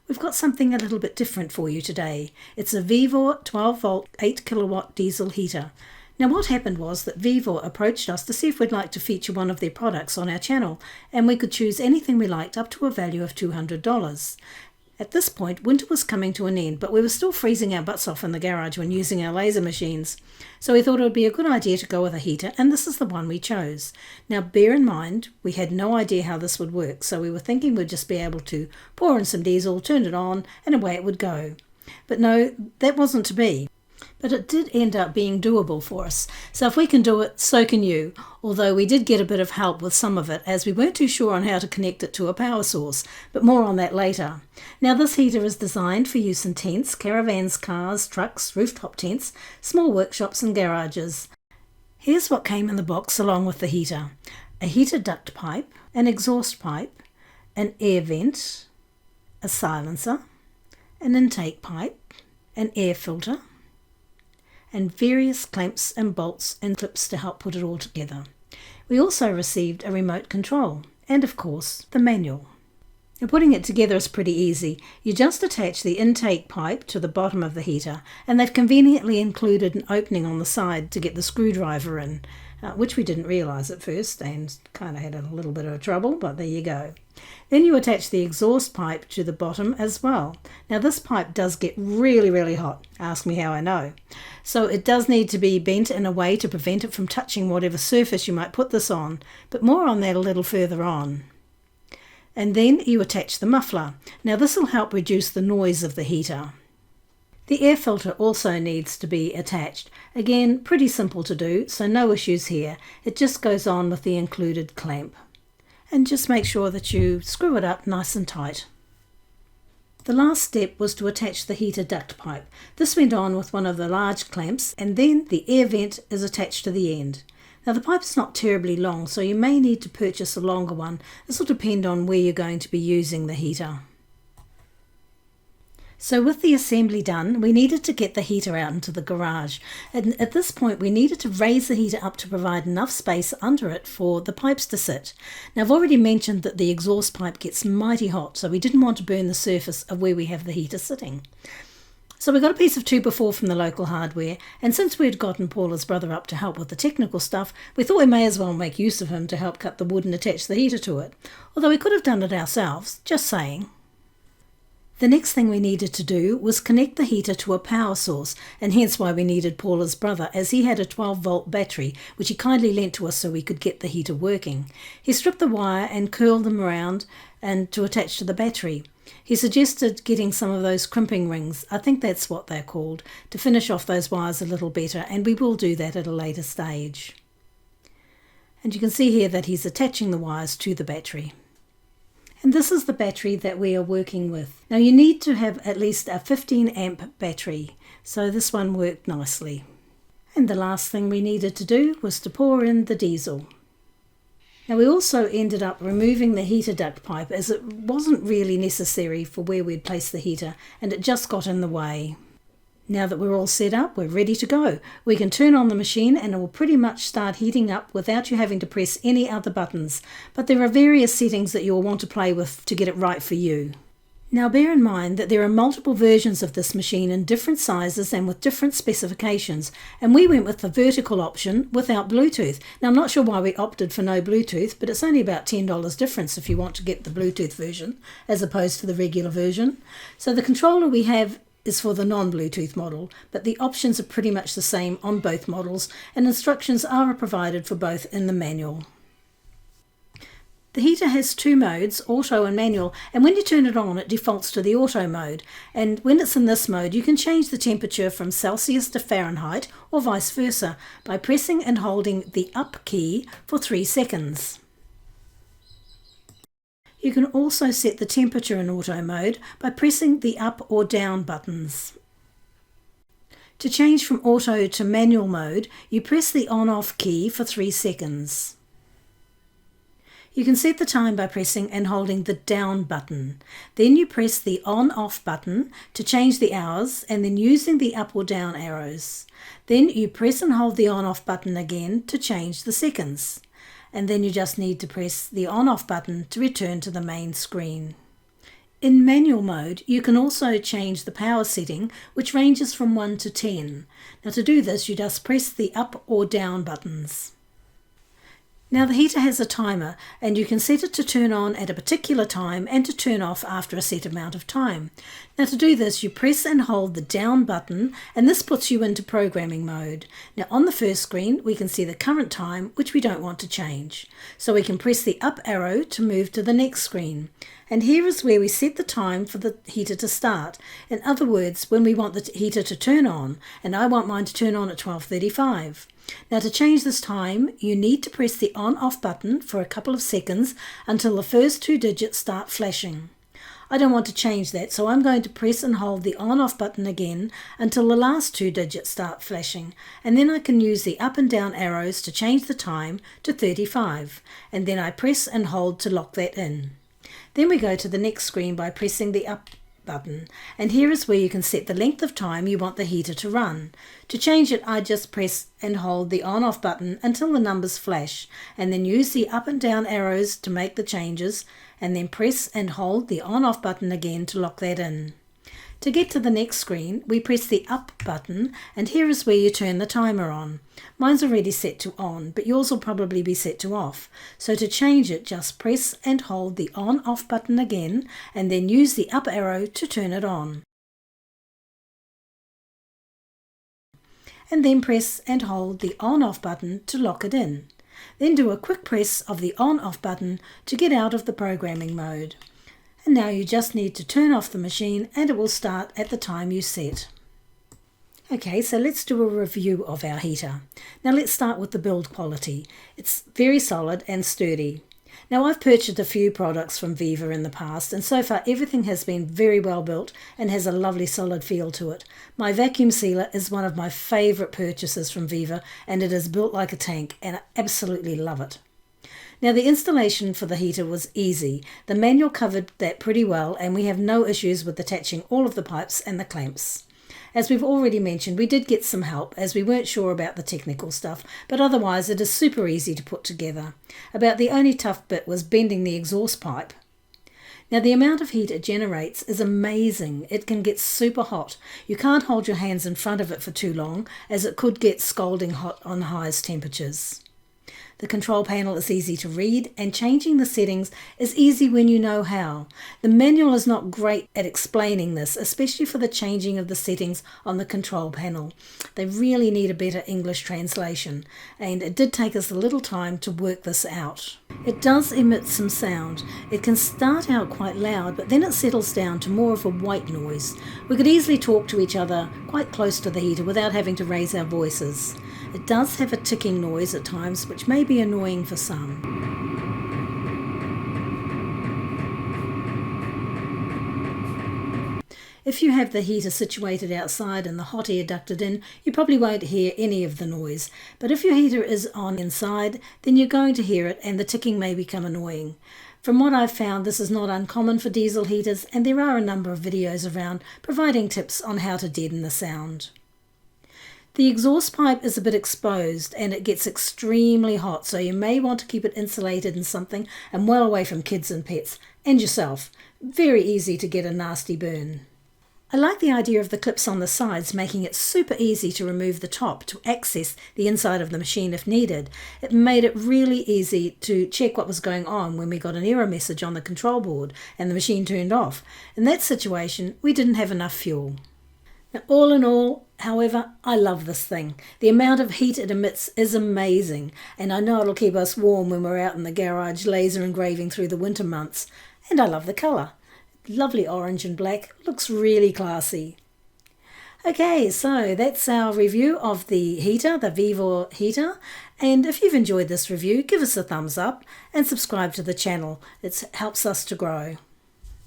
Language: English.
we've got something a little bit different for you today. It's a Vevor 12 volt 8 kilowatt diesel heater. Now what happened was that Vevor approached us to see if we'd like to feature one of their products on our channel, and we could choose anything we liked up to a value of $200. At this point, winter was coming to an end, but we were still freezing our butts off in the garage when using our laser machines. So we thought it would be a good idea to go with a heater, and this is the one we chose. Now bear in mind, we had no idea how this would work, so we were thinking we'd just be able to pour in some diesel, turn it on, and away it would go. But no, that wasn't to be. But it did end up being doable for us. So if we can do it, so can you. Although we did get a bit of help with some of it, as we weren't too sure on how to connect it to a power source. But more on that later. Now this heater is designed for use in tents, caravans, cars, trucks, rooftop tents, small workshops and garages. Here's what came in the box along with the heater. A heater duct pipe, an exhaust pipe, an air vent, a silencer, an intake pipe, an air filter, and various clamps and bolts and clips to help put it all together. We also received a remote control and of course the manual. Now putting it together is pretty easy. You just attach the intake pipe to the bottom of the heater, and they've conveniently included an opening on the side to get the screwdriver in, which we didn't realise at first and kind of had a little bit of trouble, but there you go. Then you attach the exhaust pipe to the bottom as well. Now this pipe does get really hot, ask me how I know. So it does need to be bent in a way to prevent it from touching whatever surface you might put this on, but more on that a little further on. And then you attach the muffler. Now this will help reduce the noise of the heater. The air filter also needs to be attached. Again, pretty simple to do, so no issues here. It just goes on with the included clamp. And just make sure that you screw it up nice and tight. The last step was to attach the heater duct pipe. This went on with one of the large clamps, and then the air vent is attached to the end. Now the pipe's not terribly long, so you may need to purchase a longer one. This will depend on where you're going to be using the heater. So with the assembly done, we needed to get the heater out into the garage. And at this point, we needed to raise the heater up to provide enough space under it for the pipes to sit. Now I've already mentioned that the exhaust pipe gets mighty hot, so we didn't want to burn the surface of where we have the heater sitting. So we got a piece of 2x4 from the local hardware, and since we had gotten Paula's brother up to help with the technical stuff, we thought we may as well make use of him to help cut the wood and attach the heater to it. Although we could have done it ourselves, just saying. The next thing we needed to do was connect the heater to a power source, and hence why we needed Paula's brother, as he had a 12 volt battery which he kindly lent to us so we could get the heater working. He stripped the wire and curled them around and to attach to the battery. He suggested getting some of those crimping rings, I think that's what they're called, to finish off those wires a little better, and we will do that at a later stage. And you can see here that he's attaching the wires to the battery. And this is the battery that we are working with. Now you need to have at least a 15 amp battery, so this one worked nicely. And the last thing we needed to do was to pour in the diesel. Now we also ended up removing the heater duct pipe, as it wasn't really necessary for where we'd placed the heater, and it just got in the way. Now that we're all set up, we're ready to go. We can turn on the machine and it will pretty much start heating up without you having to press any other buttons. But there are various settings that you'll want to play with to get it right for you. Now bear in mind that there are multiple versions of this machine in different sizes and with different specifications, and we went with the vertical option without Bluetooth. Now I'm not sure why we opted for no Bluetooth, but it's only about $10 difference if you want to get the Bluetooth version as opposed to the regular version. So the controller we have is for the non-Bluetooth model, but the options are pretty much the same on both models, and instructions are provided for both in the manual. The heater has two modes, auto and manual, and when you turn it on it defaults to the auto mode, and when it's in this mode you can change the temperature from Celsius to Fahrenheit or vice versa by pressing and holding the up key for 3 seconds. You can also set the temperature in auto mode by pressing the up or down buttons. To change from auto to manual mode, you press the on-off key for 3 seconds. You can set the time by pressing and holding the down button. Then you press the on-off button to change the hours, and then using the up or down arrows. Then you press and hold the on-off button again to change the seconds. And then you just need to press the on-off button to return to the main screen. In manual mode, you can also change the power setting, which ranges from 1 to 10. Now to do this, you just press the up or down buttons. Now the heater has a timer, and you can set it to turn on at a particular time and to turn off after a set amount of time. Now to do this, you press and hold the down button, and this puts you into programming mode. Now on the first screen, we can see the current time, which we don't want to change. So we can press the up arrow to move to the next screen. And here is where we set the time for the heater to start. In other words, when we want the heater to turn on, and I want mine to turn on at 12:35. Now to change this time, you need to press the on-off button for a couple of seconds until the first 2 digits start flashing. I don't want to change that, so I'm going to press and hold the on-off button again until the last 2 digits start flashing, and then I can use the up and down arrows to change the time to 35, and then I press and hold to lock that in. Then we go to the next screen by pressing the up button, and here is where you can set the length of time you want the heater to run. To change it, I just press and hold the on-off button until the numbers flash, and then use the up and down arrows to make the changes, and then press and hold the on-off button again to lock that in. To get to the next screen, we press the up button, and here is where you turn the timer on. Mine's already set to on, but yours will probably be set to off. So to change it, just press and hold the on-off button again, and then use the up arrow to turn it on. And then press and hold the on-off button to lock it in. Then do a quick press of the on-off button to get out of the programming mode. And now you just need to turn off the machine and it will start at the time you set. Okay, so let's do a review of our heater. Now let's start with the build quality. It's very solid and sturdy. Now I've purchased a few products from Vevor in the past, and so far everything has been very well built and has a lovely solid feel to it. My vacuum sealer is one of my favourite purchases from Vevor, and it is built like a tank, and I absolutely love it. Now the installation for the heater was easy. The manual covered that pretty well, and we have no issues with attaching all of the pipes and the clamps. As we've already mentioned, we did get some help as we weren't sure about the technical stuff, but otherwise it is super easy to put together. About the only tough bit was bending the exhaust pipe. Now the amount of heat it generates is amazing. It can get super hot. You can't hold your hands in front of it for too long, as it could get scalding hot on the highest temperatures. The control panel is easy to read, and changing the settings is easy when you know how. The manual is not great at explaining this, especially for the changing of the settings on the control panel. They really need a better English translation, and it did take us a little time to work this out. It does emit some sound. It can start out quite loud, but then it settles down to more of a white noise. We could easily talk to each other quite close to the heater without having to raise our voices. It does have a ticking noise at times, which may be annoying for some. If you have the heater situated outside and the hot air ducted in, you probably won't hear any of the noise. But if your heater is on inside, then you're going to hear it, and the ticking may become annoying. From what I've found, this is not uncommon for diesel heaters, and there are a number of videos around providing tips on how to deaden the sound. The exhaust pipe is a bit exposed and it gets extremely hot, so you may want to keep it insulated in something and well away from kids and pets and yourself. Very easy to get a nasty burn. I like the idea of the clips on the sides, making it super easy to remove the top to access the inside of the machine if needed. It made it really easy to check what was going on when we got an error message on the control board and the machine turned off. In that situation, we didn't have enough fuel. Now, all in all, however, I love this thing. The amount of heat it emits is amazing, and I know it'll keep us warm when we're out in the garage laser engraving through the winter months. And I love the colour. Lovely orange and black, looks really classy. Okay, so that's our review of the heater, the Vevor heater. And if you've enjoyed this review, give us a thumbs up and subscribe to the channel. It helps us to grow.